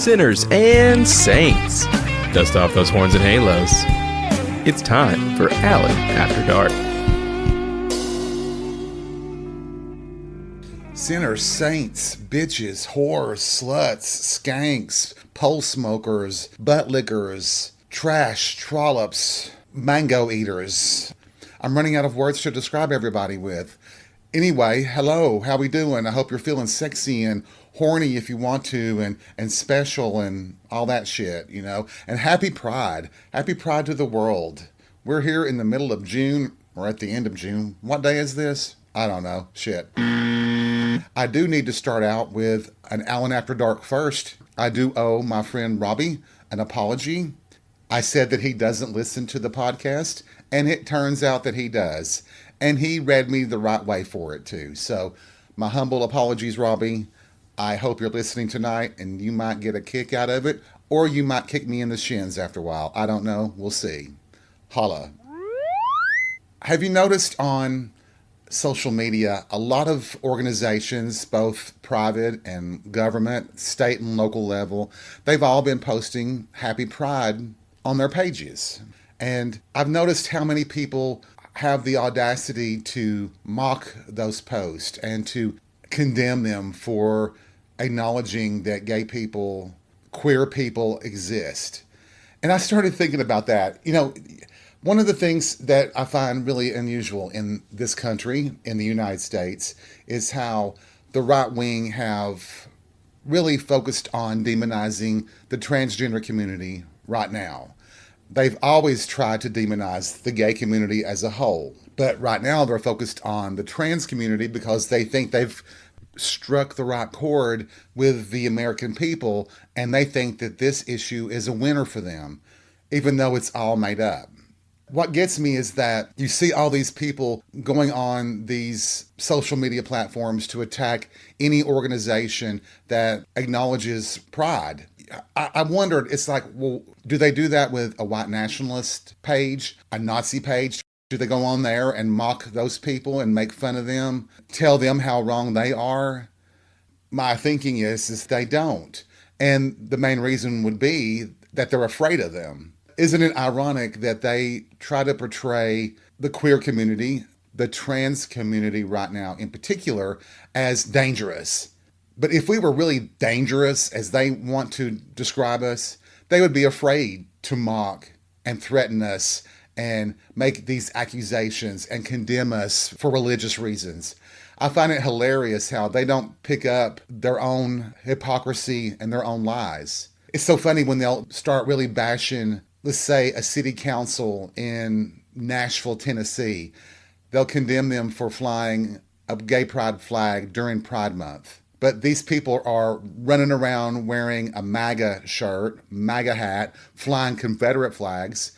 sinners, and saints. Dust off those horns and halos. It's time for Alan After Dark. Sinners, saints, bitches, whores, sluts, skanks, pole smokers, butt lickers, trash, trollops, mango eaters. I'm running out of words to describe everybody with. Anyway, hello, how we doing? I hope you're feeling sexy and horny if you want to, and special and all that shit, you know. And happy Pride. Happy Pride to the world. We're here in the middle of June, or at the end of June. What day is this? I don't know. Shit. I do need to start out with an Alan After Dark first. I do owe my friend Robbie an apology. I said that he doesn't listen to the podcast, and it turns out that he does. And he read me the right way for it, too. So, my humble apologies, Robbie. I hope you're listening tonight, and you might get a kick out of it, or you might kick me in the shins after a while. I don't know. We'll see. Holla. Have you noticed on social media, a lot of organizations, both private and government, state and local level, they've all been posting Happy Pride on their pages. And I've noticed how many people have the audacity to mock those posts and to condemn them for acknowledging that gay people, queer people exist. And I started thinking about that. You know, one of the things that I find really unusual in this country, in the United States, is how the right wing have really focused on demonizing the transgender community right now. They've always tried to demonize the gay community as a whole. But right now they're focused on the trans community because they think they've struck the right chord with the American people, and they think that this issue is a winner for them, even though it's all made up. What gets me is that you see all these people going on these social media platforms to attack any organization that acknowledges pride. I wondered, it's like, well, do they do that with a white nationalist page, a Nazi page? Do they go on there and mock those people and make fun of them, tell them how wrong they are? My thinking is they don't. And the main reason would be that they're afraid of them. Isn't it ironic that they try to portray the queer community, the trans community right now in particular, as dangerous? But if we were really dangerous, as they want to describe us, they would be afraid to mock and threaten us and make these accusations and condemn us for religious reasons. I find it hilarious how they don't pick up their own hypocrisy and their own lies. It's so funny when they'll start really bashing, let's say, a city council in Nashville, Tennessee. They'll condemn them for flying a gay pride flag during Pride Month. But these people are running around wearing a MAGA shirt, MAGA hat, flying Confederate flags.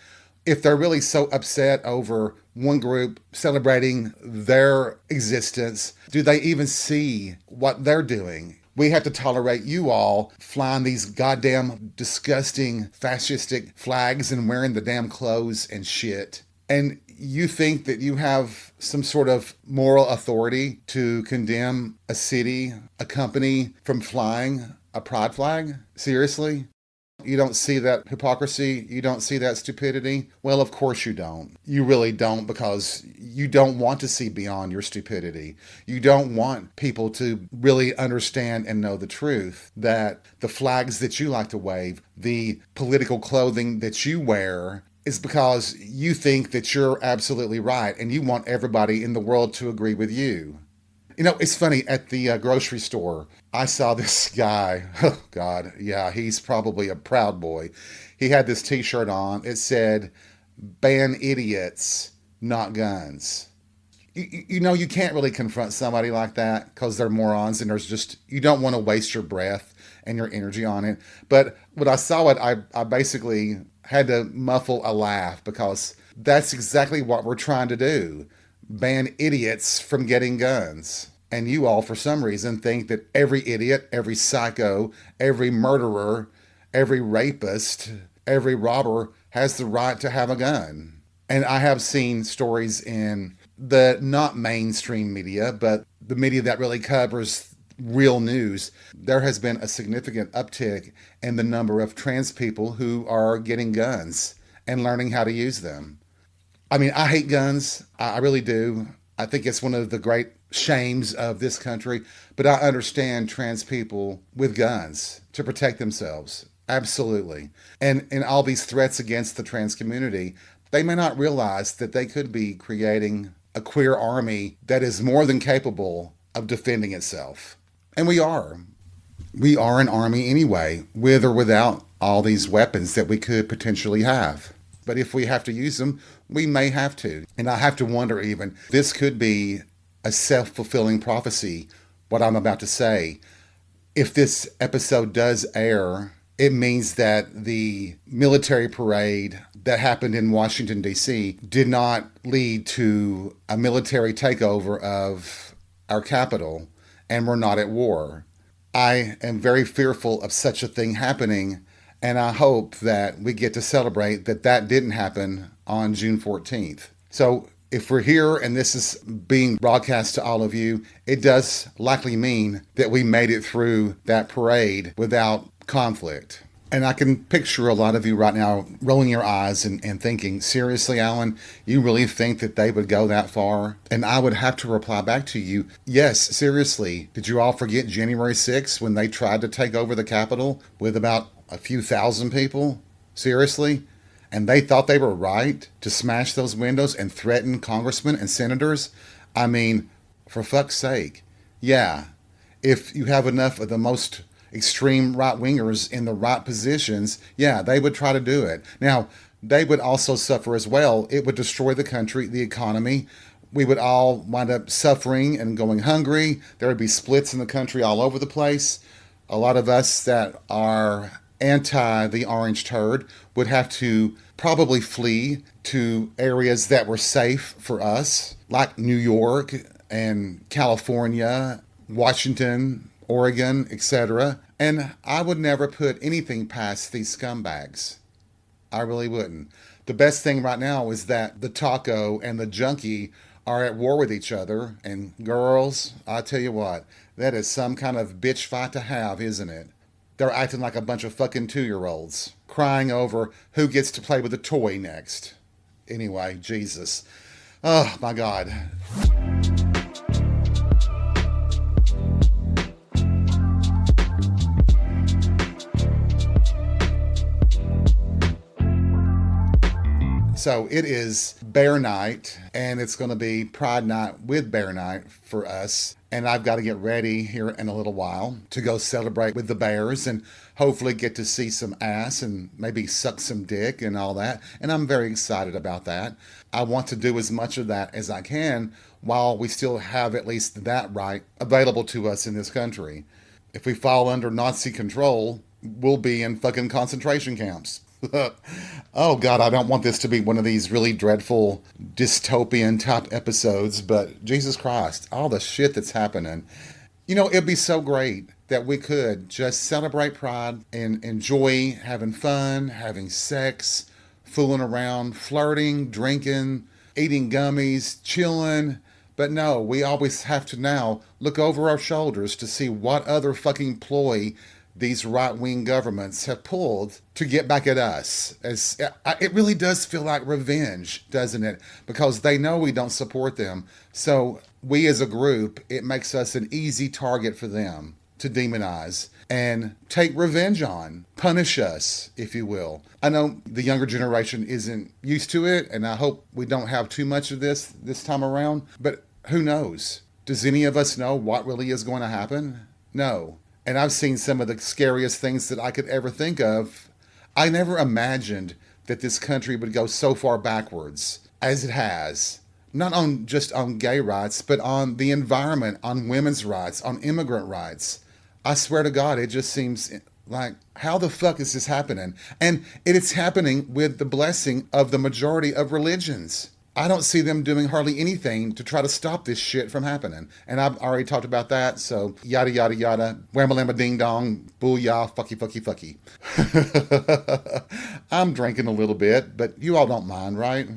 If they're really so upset over one group celebrating their existence, do they even see what they're doing? We have to tolerate you all flying these goddamn disgusting fascistic flags and wearing the damn clothes and shit. And you think that you have some sort of moral authority to condemn a city, a company from flying a pride flag? Seriously? You don't see that hypocrisy? You don't see that stupidity? Well, of course you don't. You really don't, because you don't want to see beyond your stupidity. You don't want people to really understand and know the truth that the flags that you like to wave, the political clothing that you wear, is because you think that you're absolutely right and you want everybody in the world to agree with you. You know, it's funny, at the grocery store, I saw this guy, oh God, yeah, he's probably a Proud Boy. He had this t-shirt on. It said, "Ban idiots, not guns." You know, you can't really confront somebody like that because they're morons, and you don't want to waste your breath and your energy on it. But when I saw it, I basically had to muffle a laugh, because that's exactly what we're trying to do. Ban idiots from getting guns. And you all, for some reason, think that every idiot, every psycho, every murderer, every rapist, every robber has the right to have a gun. And I have seen stories in the not mainstream media, but the media that really covers real news, there has been a significant uptick in the number of trans people who are getting guns and learning how to use them. I mean, I hate guns. I really do. I think it's one of the great shames of this country, but I understand trans people with guns to protect themselves. Absolutely. And in all these threats against the trans community, they may not realize that they could be creating a queer army that is more than capable of defending itself. And we are. We are an army anyway, with or without all these weapons that we could potentially have. But if we have to use them, we may have to. And I have to wonder even, this could be a self-fulfilling prophecy, what I'm about to say. If this episode does air, it means that the military parade that happened in Washington, D.C. did not lead to a military takeover of our capital, and we're not at war. I am very fearful of such a thing happening, and I hope that we get to celebrate that that didn't happen on June 14th. So if we're here and this is being broadcast to all of you, it does likely mean that we made it through that parade without conflict. And I can picture a lot of you right now rolling your eyes and thinking, seriously, Alan, you really think that they would go that far? And I would have to reply back to you, yes, seriously. Did you all forget January 6th when they tried to take over the Capitol with about a few thousand people? Seriously? And they thought they were right to smash those windows and threaten congressmen and senators? I mean, for fuck's sake. Yeah, if you have enough of the most extreme right-wingers in the right positions, yeah, they would try to do it. Now, they would also suffer as well. It would destroy the country, the economy. We would all wind up suffering and going hungry. There would be splits in the country all over the place. A lot of us that are anti the orange turd would have to probably flee to areas that were safe for us, like New York and California, Washington, Oregon, etc. And I would never put anything past these scumbags. I really wouldn't. The best thing right now is that the taco and the junkie are at war with each other. And girls, I tell you what, that is some kind of bitch fight to have, isn't it? They're acting like a bunch of fucking 2-year-olds, crying over who gets to play with a toy next. Anyway, Jesus. Oh, my God. So it is Bear Night, and it's going to be Pride Night with Bear Night for us. And I've got to get ready here in a little while to go celebrate with the bears and hopefully get to see some ass and maybe suck some dick and all that. And I'm very excited about that. I want to do as much of that as I can while we still have at least that right available to us in this country. If we fall under Nazi control, we'll be in fucking concentration camps. Oh God, I don't want this to be one of these really dreadful dystopian type episodes, but Jesus Christ, all the shit that's happening. You know, it'd be so great that we could just celebrate Pride and enjoy having fun, having sex, fooling around, flirting, drinking, eating gummies, chilling. But no, we always have to now look over our shoulders to see what other fucking ploy these right-wing governments have pulled to get back at us. It really does feel like revenge, doesn't it? Because they know we don't support them. So we as a group, it makes us an easy target for them to demonize and take revenge on, punish us, if you will. I know the younger generation isn't used to it, and I hope we don't have too much of this time around, but who knows? Does any of us know what really is going to happen? No. And I've seen some of the scariest things that I could ever think of. I never imagined that this country would go so far backwards as it has. Not on just on gay rights, but on the environment, on women's rights, on immigrant rights. I swear to God, it just seems like, how the fuck is this happening? And it's happening with the blessing of the majority of religions. I don't see them doing hardly anything to try to stop this shit from happening. And I've already talked about that, so yada, yada, yada, whamma-lamma ding-dong, booyah, fucky, fucky, fucky. I'm drinking a little bit, but you all don't mind, right?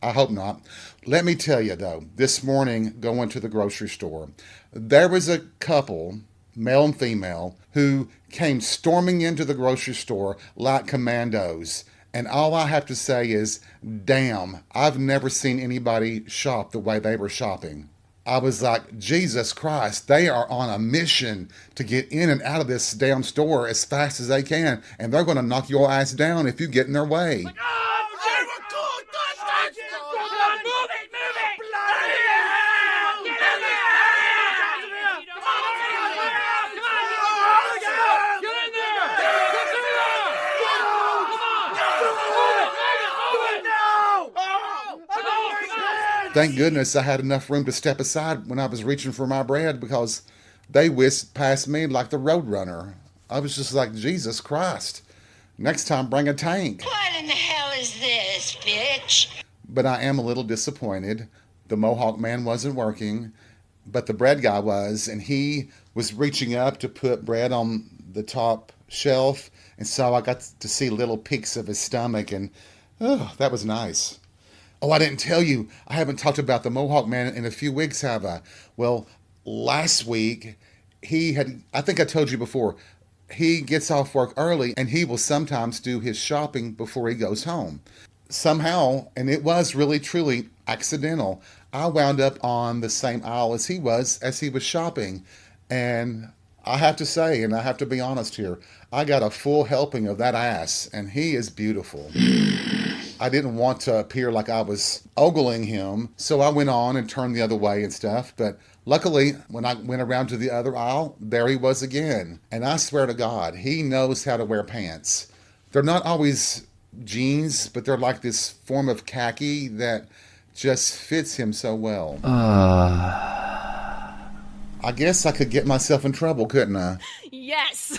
I hope not. Let me tell you, though, this morning, going to the grocery store, there was a couple male and female, who came storming into the grocery store like commandos. And all I have to say is, damn, I've never seen anybody shop the way they were shopping. I was like, Jesus Christ, they are on a mission to get in and out of this damn store as fast as they can, and they're going to knock your ass down if you get in their way. Thank goodness I had enough room to step aside when I was reaching for my bread, because they whisked past me like the Roadrunner. I was just like, Jesus Christ. Next time, bring a tank. What in the hell is this, bitch? But I am a little disappointed. The Mohawk man wasn't working, but the bread guy was, and he was reaching up to put bread on the top shelf, and so I got to see little peeks of his stomach, and oh, that was nice. Oh, I didn't tell you. I haven't talked about the Mohawk man in a few weeks, have I? Well, last week, I think I told you before, he gets off work early and he will sometimes do his shopping before he goes home. Somehow, and it was really, truly accidental, I wound up on the same aisle as he was shopping. And I have to say, and I have to be honest here, I got a full helping of that ass, and he is beautiful. I didn't want to appear like I was ogling him, so I went on and turned the other way and stuff. But luckily, when I went around to the other aisle, there he was again. And I swear to God, he knows how to wear pants. They're not always jeans, but they're like this form of khaki that just fits him so well. I guess I could get myself in trouble, couldn't I? Yes.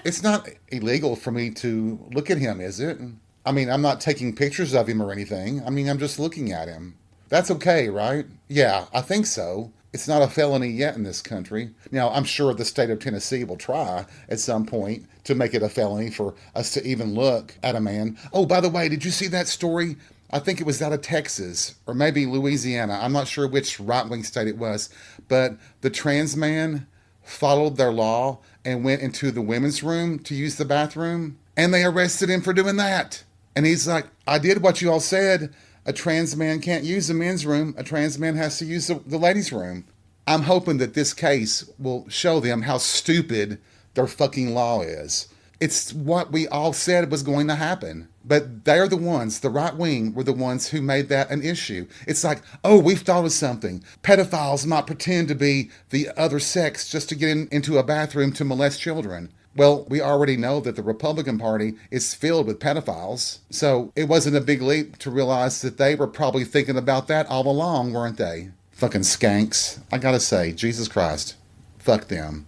It's not illegal for me to look at him, is it? I mean, I'm not taking pictures of him or anything. I mean, I'm just looking at him. That's okay, right? Yeah, I think so. It's not a felony yet in this country. Now, I'm sure the state of Tennessee will try at some point to make it a felony for us to even look at a man. Oh, by the way, did you see that story? I think it was out of Texas or maybe Louisiana. I'm not sure which right-wing state it was. But the trans man followed their law and went into the women's room to use the bathroom. And they arrested him for doing that. And he's like, I did what you all said. A trans man can't use the men's room. A trans man has to use the ladies' room. I'm hoping that this case will show them how stupid their fucking law is. It's what we all said was going to happen. But they're the ones, the right wing were the ones who made that an issue. It's like, oh, we've thought of something. Pedophiles might pretend to be the other sex just to get into a bathroom to molest children. Well, we already know that the Republican Party is filled with pedophiles, so it wasn't a big leap to realize that they were probably thinking about that all along, weren't they? Fucking skanks. I gotta say, Jesus Christ. Fuck them.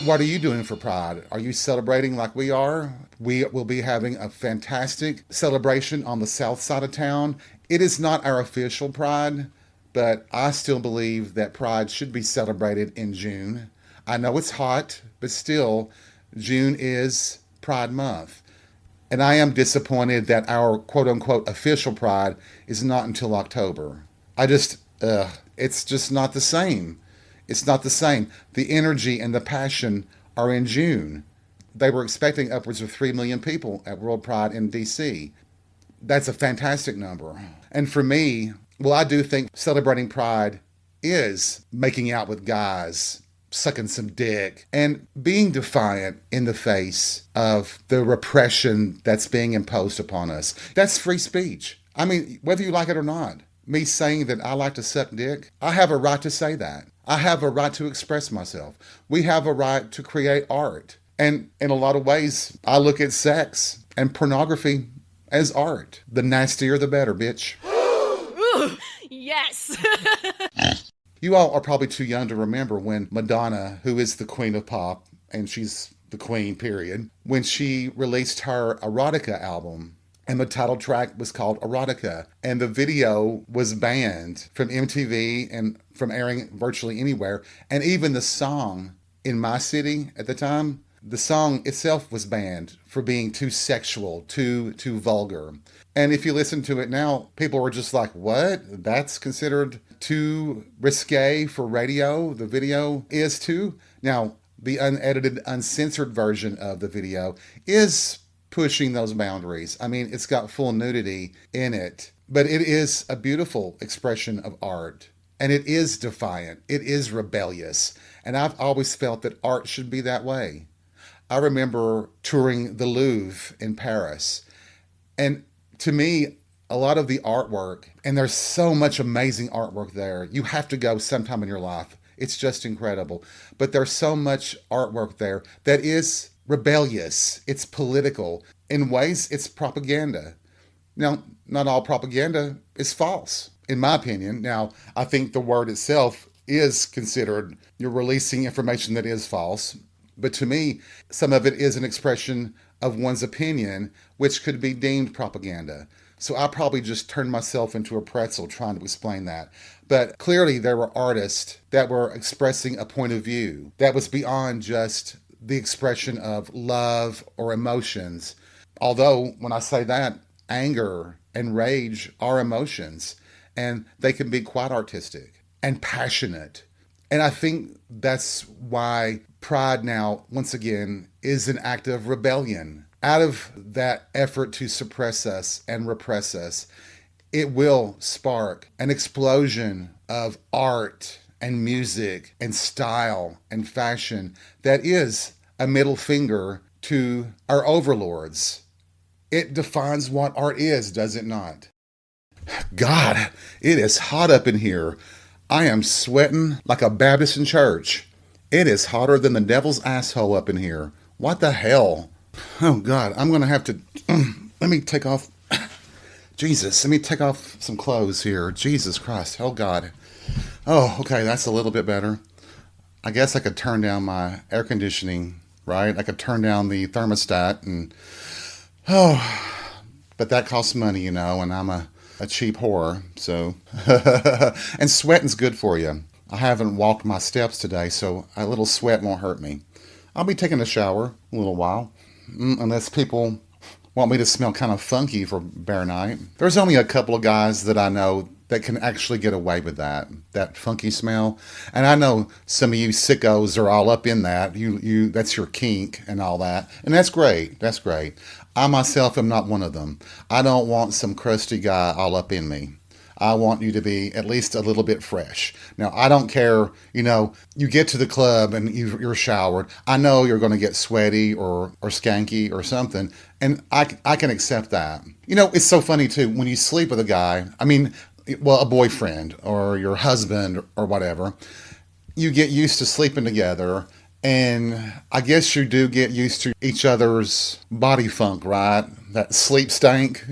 What are you doing for Pride? Are you celebrating like we are? We will be having a fantastic celebration on the south side of town. It is not our official Pride, but I still believe that Pride should be celebrated in June. I know it's hot, but still, June is Pride Month. And I am disappointed that our quote-unquote official Pride is not until October. It's just not the same. It's not the same. The energy and the passion are in June. They were expecting upwards of 3 million people at World Pride in D.C. That's a fantastic number. And for me, well, I do think celebrating Pride is making out with guys, sucking some dick, and being defiant in the face of the repression that's being imposed upon us. That's free speech. I mean, whether you like it or not. Me saying that I like to suck dick, I have a right to say that. I have a right to express myself. We have a right to create art. And in a lot of ways, I look at sex and pornography as art. The nastier, the better, bitch. Ooh, yes. You all are probably too young to remember when Madonna, who is the queen of pop, and she's the queen, period, when she released her erotica album. And the title track was called Erotica. And the video was banned from MTV and from airing virtually anywhere. And even the song in my city at the time, the song itself was banned for being too sexual, too vulgar. And if you listen to it now, people were just like, "What? That's considered too risque for radio? The video is too?" Now, the unedited, uncensored version of the video is pushing those boundaries. I mean, it's got full nudity in it, but it is a beautiful expression of art. And it is defiant. It is rebellious. And I've always felt that art should be that way. I remember touring the Louvre in Paris. And to me, a lot of the artwork, and there's so much amazing artwork there. You have to go sometime in your life. It's just incredible. But there's so much artwork there that is rebellious. It's political. In ways, it's propaganda. Now, not all propaganda is false, in my opinion. Now, I think the word itself is considered, you're releasing information that is false. But to me, some of it is an expression of one's opinion, which could be deemed propaganda. So I probably just turned myself into a pretzel trying to explain that. But clearly there were artists that were expressing a point of view that was beyond just the expression of love or emotions. Although when I say that, anger and rage are emotions, and they can be quite artistic and passionate. And I think that's why pride now, once again, is an act of rebellion. Out of that effort to suppress us and repress us, it will spark an explosion of art and music and style and fashion that is a middle finger to our overlords. It defines what art is, does it not? God, it is hot up in here. I am sweating like a Baptist in church. It is hotter than the devil's asshole up in here. What the hell? Oh God, I'm going to have to, let me take off, Jesus, let me take off some clothes here. Jesus Christ, oh God. Oh, okay, that's a little bit better. I guess I could turn down my air conditioning, right? I could turn down the thermostat and, but that costs money, you know, and I'm a cheap whore, so. And sweating's good for you. I haven't walked my steps today, so a little sweat won't hurt me. I'll be taking a shower a little while, unless people want me to smell kind of funky for bear night. There's only a couple of guys that I know that can actually get away with that funky smell. And I know some of you sickos are all up in that. You that's your kink and all that. And that's great. That's great. I myself am not one of them. I don't want some crusty guy all up in me. I want you to be at least a little bit fresh. Now, I don't care, you know, you get to the club and you're showered. I know you're going to get sweaty or skanky or something, and I can accept that. You know, it's so funny, too, when you sleep with a guy, I mean, well, a boyfriend or your husband or whatever, you get used to sleeping together, and I guess you do get used to each other's body funk, right? That sleep stank.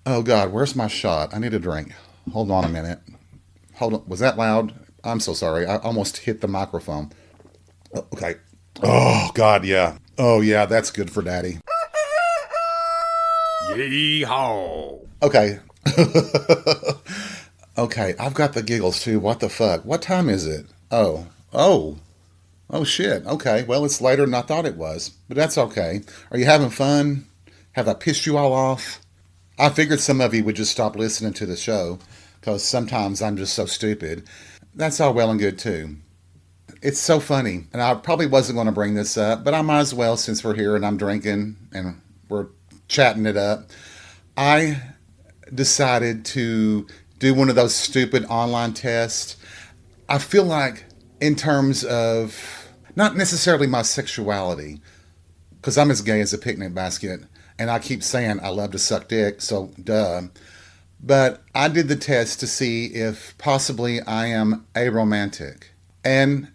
Oh, God, where's my shot? I need a drink. Hold on a minute. Hold on. Was that loud? I'm so sorry. I almost hit the microphone. Okay. Oh, God, yeah. Oh, yeah, that's good for daddy. Yeehaw. Okay. Okay, I've got the giggles, too. What the fuck? What time is it? Oh, shit. Okay, well, it's later than I thought it was, but that's okay. Are you having fun? Have I pissed you all off? I figured some of you would just stop listening to the show, because sometimes I'm just so stupid. That's all well and good, too. It's so funny, and I probably wasn't going to bring this up, but I might as well since we're here and I'm drinking and we're chatting it up. I decided to do one of those stupid online tests. I feel like in terms of not necessarily my sexuality, because I'm as gay as a picnic basket, and I keep saying I love to suck dick, so duh. But I did the test to see if possibly I am aromantic. And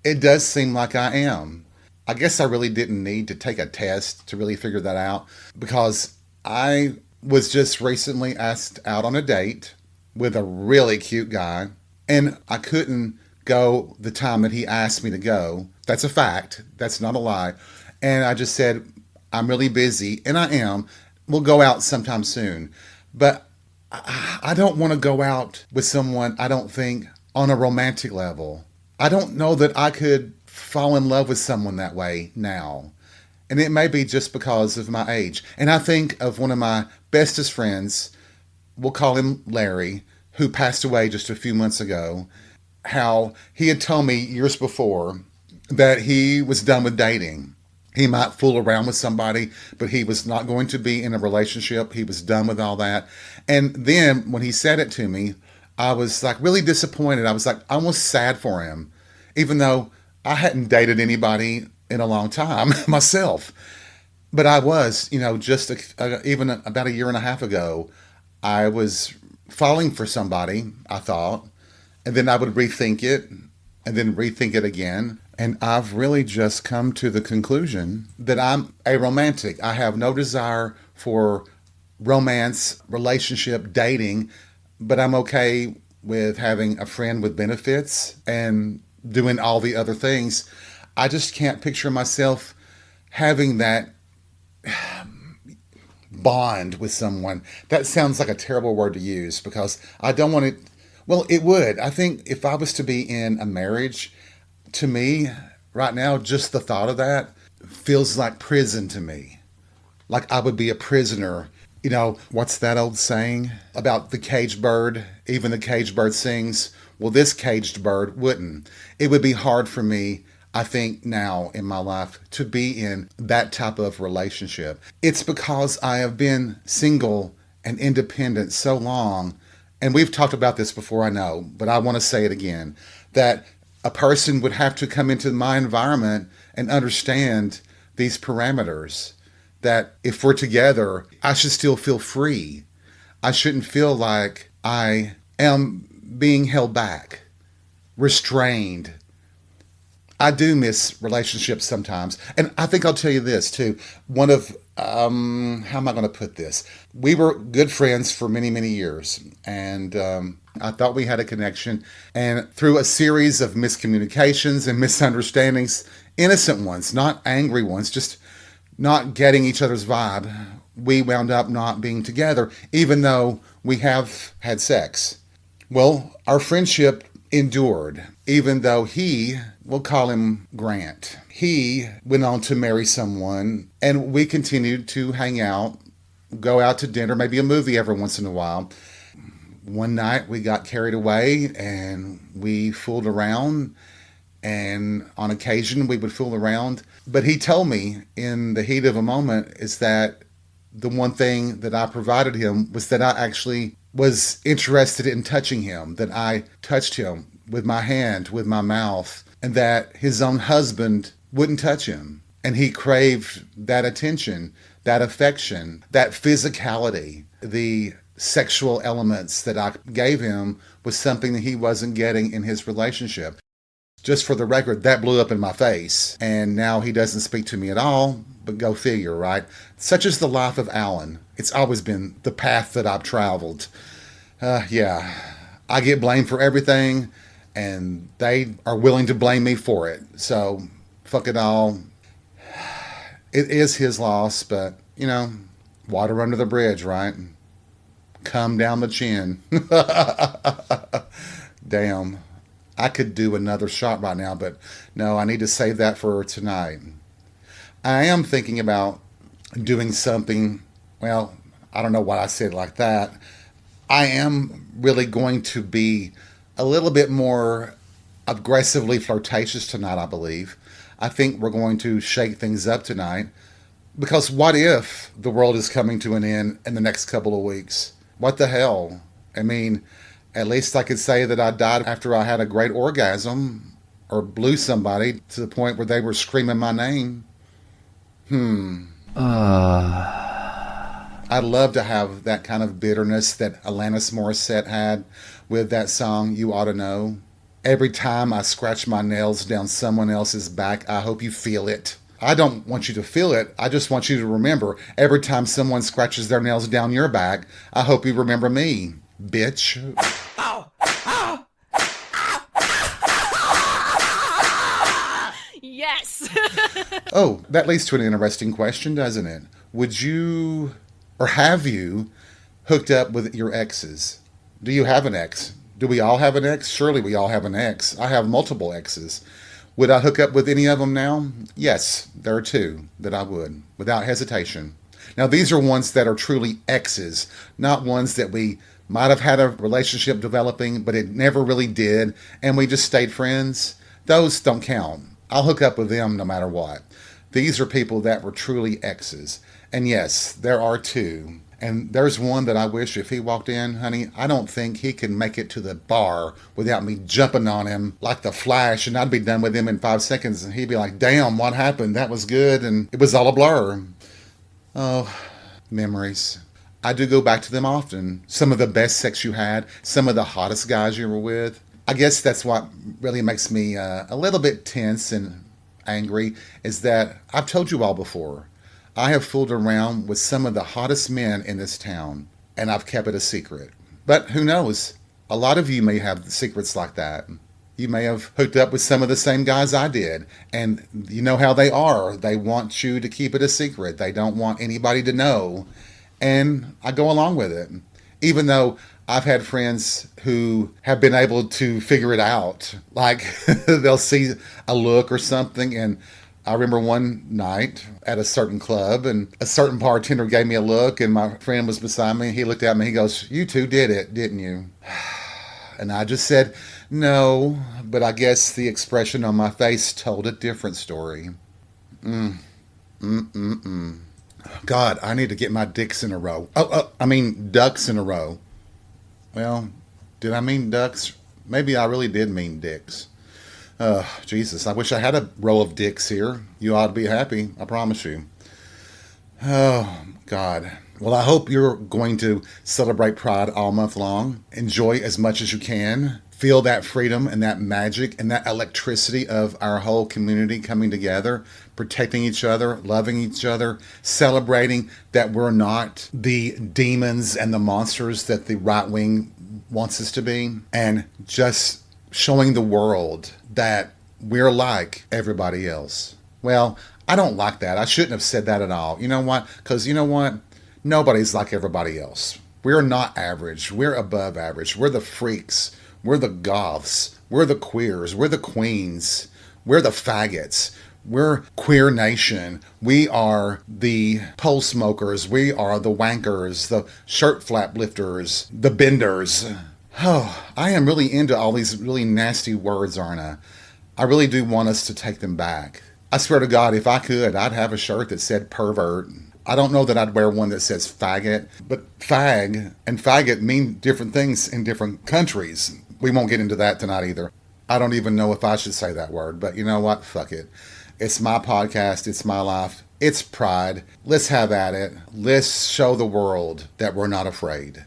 it does seem like I am. I guess I really didn't need to take a test to really figure that out, because I was just recently asked out on a date with a really cute guy, and I couldn't go the time that he asked me to go. That's a fact. That's not a lie. And I just said, I'm really busy, and I am. We'll go out sometime soon. But I don't want to go out with someone, I don't think, on a romantic level. I don't know that I could fall in love with someone that way now. And it may be just because of my age. And I think of one of my bestest friends, we'll call him Larry, who passed away just a few months ago, how he had told me years before that he was done with dating. He might fool around with somebody, but he was not going to be in a relationship. He was done with all that. And then when he said it to me, I was like really disappointed. I was like almost sad for him, even though I hadn't dated anybody in a long time myself. But I was, just even about a year and a half ago, I was falling for somebody, I thought, and then I would rethink it and then rethink it again. And I've really just come to the conclusion that I'm a romantic. I have no desire for romance, relationship, dating, but I'm okay with having a friend with benefits and doing all the other things. I just can't picture myself having that bond with someone. That sounds like a terrible word to use because I don't want it. Well, it would. I think if I was to be in a marriage, to me, right now, just the thought of that feels like prison to me. Like I would be a prisoner. What's that old saying about the caged bird? Even the caged bird sings. Well, this caged bird wouldn't. It would be hard for me, I think, now in my life to be in that type of relationship. It's because I have been single and independent so long, and we've talked about this before, I know, but I want to say it again, that a person would have to come into my environment and understand these parameters, that if we're together, I should still feel free. I shouldn't feel like I am being held back, restrained. I do miss relationships sometimes. And I think I'll tell you this too. One of, how am I going to put this? We were good friends for many, many years. And I thought we had a connection. And through a series of miscommunications and misunderstandings, innocent ones, not angry ones, just not getting each other's vibe, we wound up not being together, even though we have had sex. Well, our friendship endured, even though we'll call him Grant, he went on to marry someone, and we continued to hang out, go out to dinner, maybe a movie every once in a while. One night we got carried away and we fooled around, and on occasion we would fool around. But he told me in the heat of a moment is that the one thing that I provided him was that I actually was interested in touching him, that I touched him with my hand, with my mouth, and that his own husband wouldn't touch him. And he craved that attention, that affection, that physicality. The sexual elements that I gave him was something that he wasn't getting in his relationship. Just for the record, that blew up in my face. And now he doesn't speak to me at all, but go figure, right? Such is the life of Alan. It's always been the path that I've traveled. Yeah, I get blamed for everything, and they are willing to blame me for it. So, fuck it all. It is his loss, but, water under the bridge, right? Come down the chin. Damn. I could do another shot right now, but no, I need to save that for tonight. I am thinking about doing something, well, I don't know why I said it like that. I am really going to be a little bit more aggressively flirtatious tonight, I believe. I think we're going to shake things up tonight, because what if the world is coming to an end in the next couple of weeks? What the hell? I mean, at least I could say that I died after I had a great orgasm or blew somebody to the point where they were screaming my name. I'd love to have that kind of bitterness that Alanis Morissette had with that song, You Ought to Know. Every time I scratch my nails down someone else's back, I hope you feel it. I don't want you to feel it. I just want you to remember, every time someone scratches their nails down your back, I hope you remember me, bitch. Yes. Oh, that leads to an interesting question, doesn't it? Would you, or have you, hooked up with your exes? Do you have an ex? Do we all have an ex? Surely we all have an ex. I have multiple exes. Would I hook up with any of them now? Yes, there are two that I would, without hesitation. Now, these are ones that are truly exes, not ones that we might have had a relationship developing, but it never really did, and we just stayed friends. Those don't count. I'll hook up with them no matter what. These are people that were truly exes. And yes, there are two. And there's one that I wish if he walked in, honey, I don't think he can make it to the bar without me jumping on him like the Flash, and I'd be done with him in 5 seconds, and he'd be like, damn, what happened? That was good, and it was all a blur. Oh, memories. I do go back to them often. Some of the best sex you had, some of the hottest guys you were with. I guess that's what really makes me a little bit tense and angry, is that I've told you all before, I have fooled around with some of the hottest men in this town, and I've kept it a secret. But who knows? A lot of you may have secrets like that. You may have hooked up with some of the same guys I did, and you know how they are. They want you to keep it a secret. They don't want anybody to know, and I go along with it. Even though I've had friends who have been able to figure it out. Like, they'll see a look or something, and I remember one night at a certain club, and a certain bartender gave me a look, and my friend was beside me. He looked at me, he goes, "You two did it, didn't you?" And I just said, "No," but I guess the expression on my face told a different story. God, I need to get my dicks in a row. Ducks in a row. Well, did I mean ducks? Maybe I really did mean dicks. Jesus, I wish I had a row of dicks here. You ought to be happy, I promise you. Oh, God. Well, I hope you're going to celebrate Pride all month long. Enjoy as much as you can. Feel that freedom and that magic and that electricity of our whole community coming together, protecting each other, loving each other, celebrating that we're not the demons and the monsters that the right wing wants us to be, and just showing the world that we're like everybody else. Well, I don't like that. I shouldn't have said that at all. You know what? Because you know what? Nobody's like everybody else. We're not average. We're above average. We're the freaks. We're the goths. We're the queers. We're the queens. We're the faggots. We're Queer Nation. We are the pole smokers. We are the wankers, the shirt flap lifters, the benders. Oh, I am really into all these really nasty words, aren't I? I really do want us to take them back. I swear to God, if I could, I'd have a shirt that said pervert. I don't know that I'd wear one that says faggot, but fag and faggot mean different things in different countries. We won't get into that tonight either. I don't even know if I should say that word, but you know what? Fuck it. It's my podcast. It's my life. It's Pride. Let's have at it. Let's show the world that we're not afraid.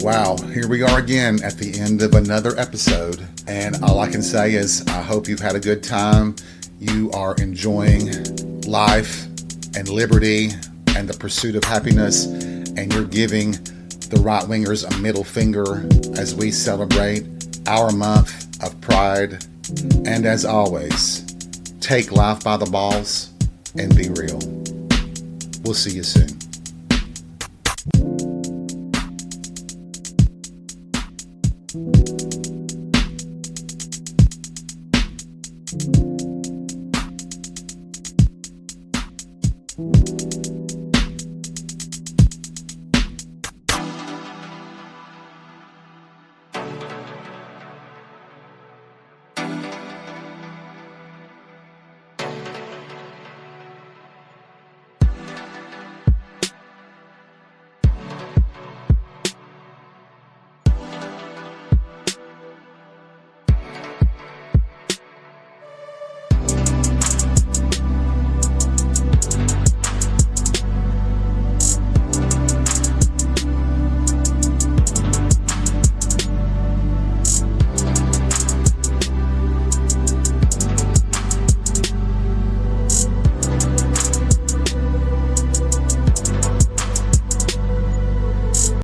Wow, here we are again at the end of another episode, and all I can say is I hope you've had a good time. You are enjoying life and liberty and the pursuit of happiness, and you're giving the right-wingers a middle finger as we celebrate our month of Pride. And as always, take life by the balls and be real. We'll see you soon.